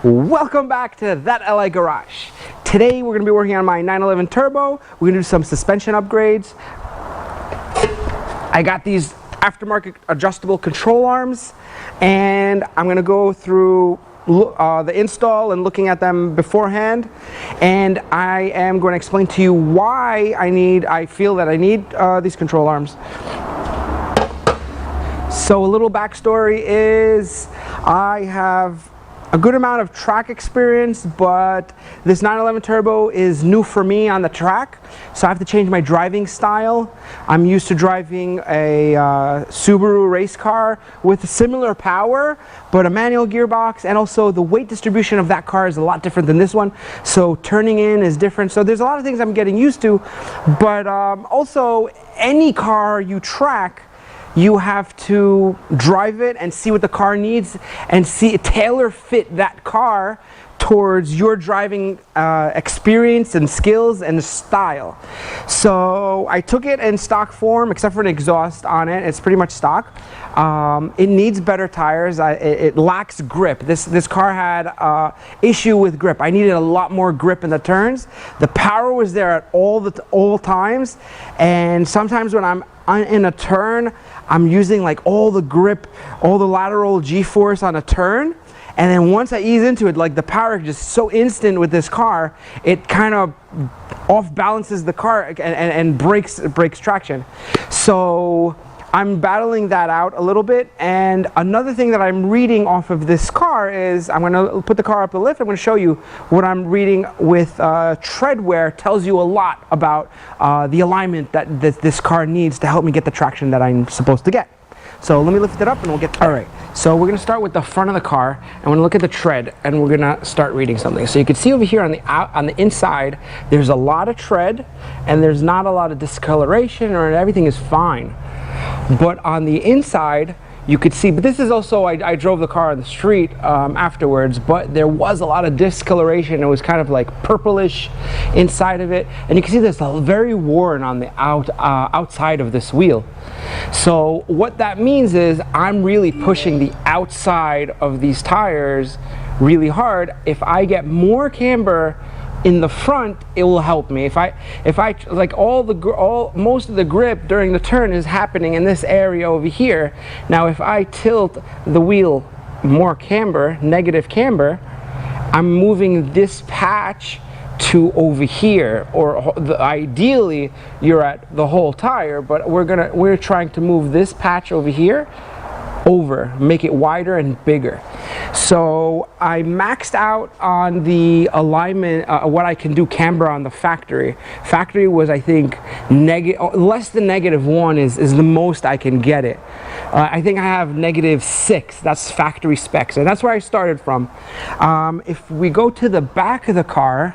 Welcome back to That LA Garage. Today we're going to be working on my 911 Turbo. We're going to do some suspension upgrades. I got these aftermarket adjustable control arms, and I'm going to go through the install and looking at them beforehand, and I am going to explain to you why I feel that I need these control arms. So a little backstory is I have a good amount of track experience, but this 911 Turbo is new for me on the track, so I have to change my driving style. I'm used to driving a Subaru race car with similar power, but a manual gearbox, and also the weight distribution of that car is a lot different than this one, so turning in is different. So there's a lot of things I'm getting used to, but also any car you track, you have to drive it and see what the car needs and tailor fit that car towards your driving experience and skills and style. So I took it in stock form, except for an exhaust on it. It's pretty much stock. It needs better tires. It lacks grip. This car had issue with grip. I needed a lot more grip in the turns. The power was there at all times, and sometimes when I'm in a turn, I'm using like all the grip, all the lateral G-force on a turn, and then once I ease into it, like the power is just so instant with this car, it kind of off balances the car and breaks traction. So I'm battling that out a little bit. And another thing that I'm reading off of this car is, I'm going to put the car up the lift. I'm going to show you what I'm reading with treadwear. Tells you a lot about the alignment that this car needs to help me get the traction that I'm supposed to get. So let me lift it up and we'll get to that. All right, so we're going to start with the front of the car, and we're going to look at the tread, and we're going to start reading something. So you can see over here on the inside, there's a lot of tread, and there's not a lot of discoloration, or everything is fine. But on the inside, you could see, but this is also, I drove the car on the street afterwards, but there was a lot of discoloration. It was kind of like purplish inside of it, and you can see there's very worn on the outside of this wheel. So what that means is I'm really pushing the outside of these tires really hard. If I get more camber in the front, it will help me. If I like most of the grip during the turn is happening in this area over here. Now if I tilt the wheel more camber, negative camber, I'm moving this patch to over here, or ideally you're at the whole tire, but we're trying to move this patch over here over, make it wider and bigger. So I maxed out on the alignment, what I can do camber on the factory. Factory was, I think, less than -1 is the most I can get it. I think I have -6. That's factory specs, and that's where I started from. If we go to the back of the car,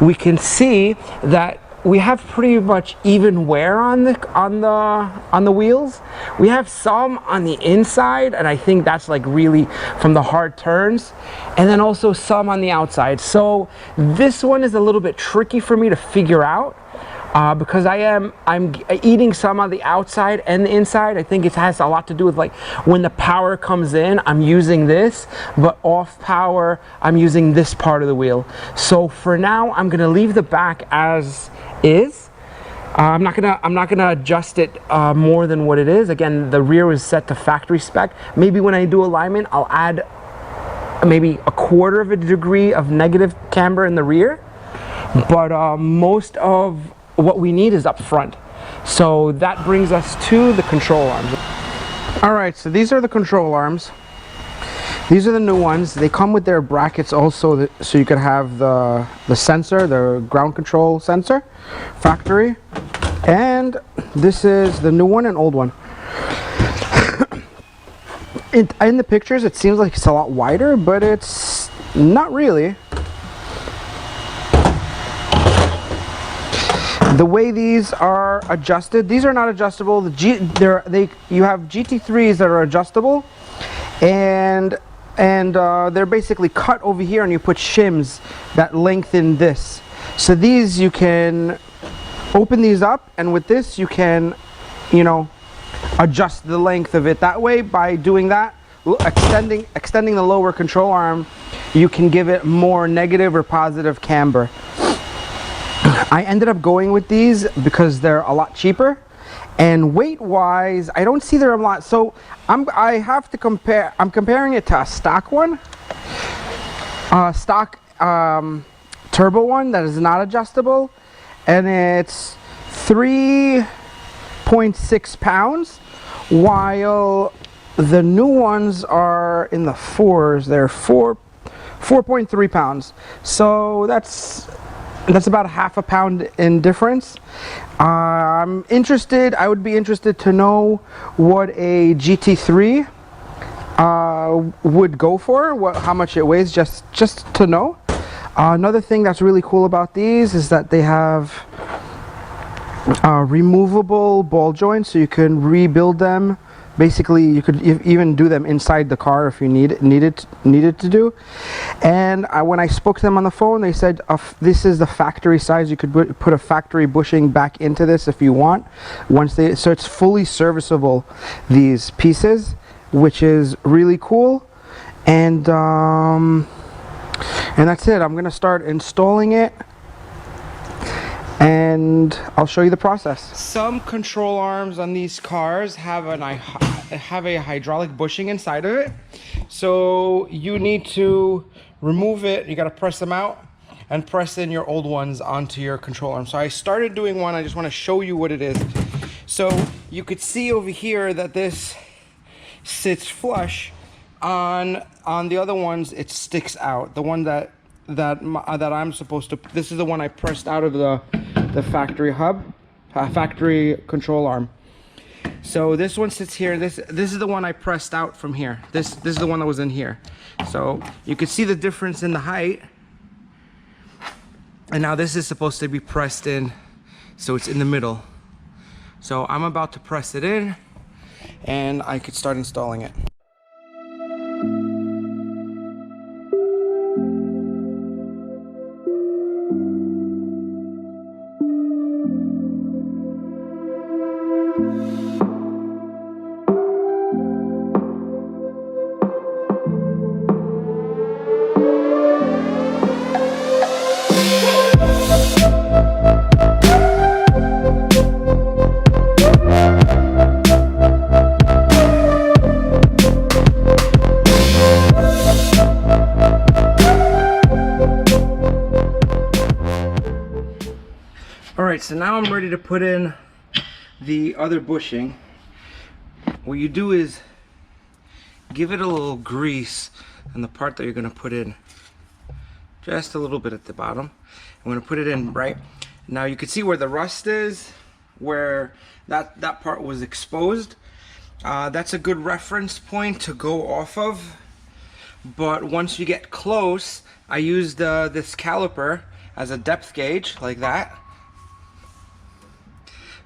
we can see that we have pretty much even wear on the wheels. We have some on the inside, and I think that's like really from the hard turns, and then also some on the outside. So this one is a little bit tricky for me to figure out because I'm eating some on the outside and the inside. I think it has a lot to do with like when the power comes in, I'm using this, but off power, I'm using this part of the wheel. So for now, I'm gonna leave the back as is. I'm not gonna adjust it more than what it is. Again, the rear is set to factory spec. Maybe when I do alignment, I'll add maybe 1/4 of a degree of negative camber in the rear, but most of what we need is up front. So that brings us to the control arms. All right, so these are the control arms. These are the new ones. They come with their brackets also, so you could have the sensor, the ground control sensor, factory. And this is the new one and old one. In the pictures, it seems like it's a lot wider, but it's not really. The way these are adjusted, these are not adjustable. You have GT3s that are adjustable, and they're basically cut over here, and you put shims that lengthen this. So these, you can open these up, and with this you can, adjust the length of it that way by doing that, extending the lower control arm you can give it more negative or positive camber. I ended up going with these because they're a lot cheaper, and weight wise I don't see they're a lot, so I have to compare. I'm comparing it to a stock one, turbo one that is not adjustable, and it's 3.6 pounds, while the new ones are in the fours. They're 4.3 pounds, so that's about half a pound in difference. I would be interested to know what a GT3 would go for, how much it weighs, just to know. Another thing that's really cool about these is that they have removable ball joints, so you can rebuild them. Basically, you could even do them inside the car if you needed to do. And when I spoke to them on the phone, they said this is the factory size. You could put a factory bushing back into this if you want. So it's fully serviceable, these pieces, which is really cool. And that's it. I'm gonna start installing it, and I'll show you the process. Some control arms on these cars have a hydraulic bushing inside of it, so you need to remove it. You got to press them out and press in your old ones onto your control arm. So I started doing one. I just want to show you what it is. So you could see over here that this sits flush. On the other ones it sticks out. The one that I'm supposed to, this is the one I pressed out of the factory factory control arm. So this one sits here. This is the one I pressed out from here. This is the one that was in here. So you can see the difference in the height. And now this is supposed to be pressed in, so it's in the middle. So I'm about to press it in, and I could start installing it. Alright, so now I'm ready to put in the other bushing. What you do is give it a little grease on the part that you're going to put in. Just a little bit at the bottom. I'm going to put it in right. Now you can see where the rust is, where that part was exposed. That's a good reference point to go off of. But once you get close, I used this caliper as a depth gauge, like that.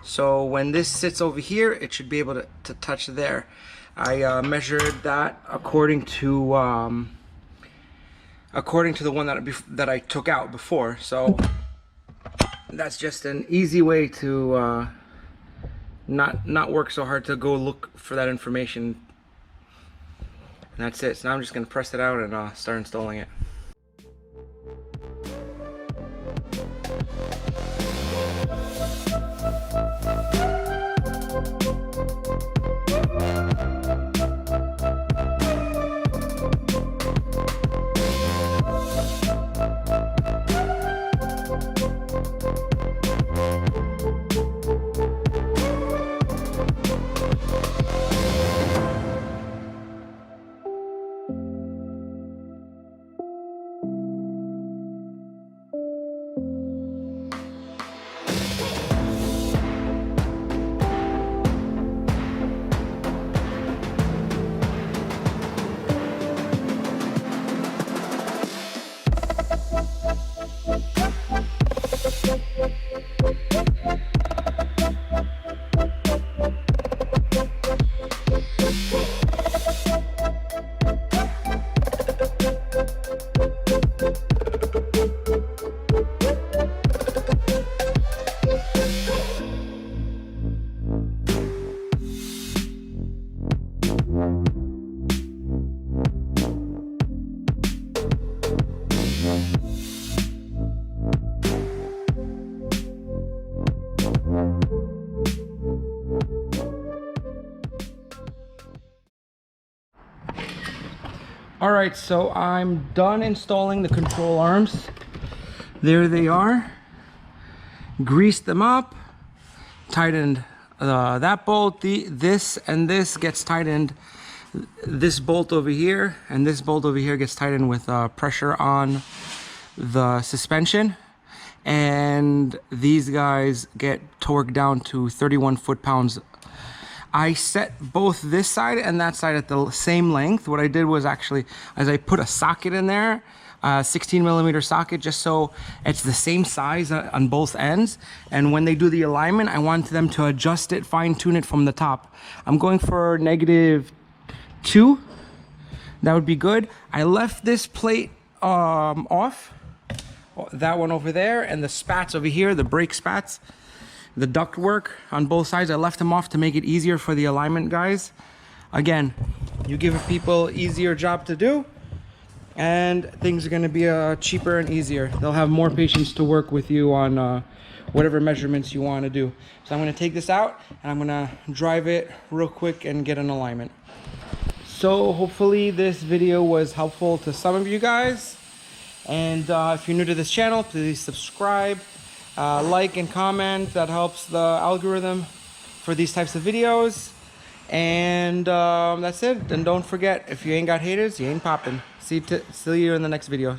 So when this sits over here, it should be able to touch there. I measured that according to the one that I took out before. So that's just an easy way to not work so hard to go look for that information. And that's it. So now I'm just gonna press it out and start installing it. All right, so I'm done installing the control arms. There they are. Greased them up, tightened that bolt. This and this gets tightened. This bolt over here and this bolt over here gets tightened with pressure on the suspension. And these guys get torqued down to 31 foot-pounds. I set both this side and that side at the same length. What I did was actually, as I put a socket in there, 16 millimeter socket, just so it's the same size on both ends. And when they do the alignment, I want them to adjust it, fine tune it from the top. I'm going for -2. That would be good. I left this plate off, that one over there, and the spats over here, the brake spats, the duct work on both sides, I left them off to make it easier for the alignment guys. Again, you give people easier job to do, and things are going to be cheaper and easier. They'll have more patience to work with you on whatever measurements you want to do. So I'm going to take this out and I'm going to drive it real quick and get an alignment. So hopefully this video was helpful to some of you guys. And if you're new to this channel, please subscribe, like and comment. That helps the algorithm for these types of videos. And that's it. And don't forget, if you ain't got haters, you ain't popping. See you in the next video.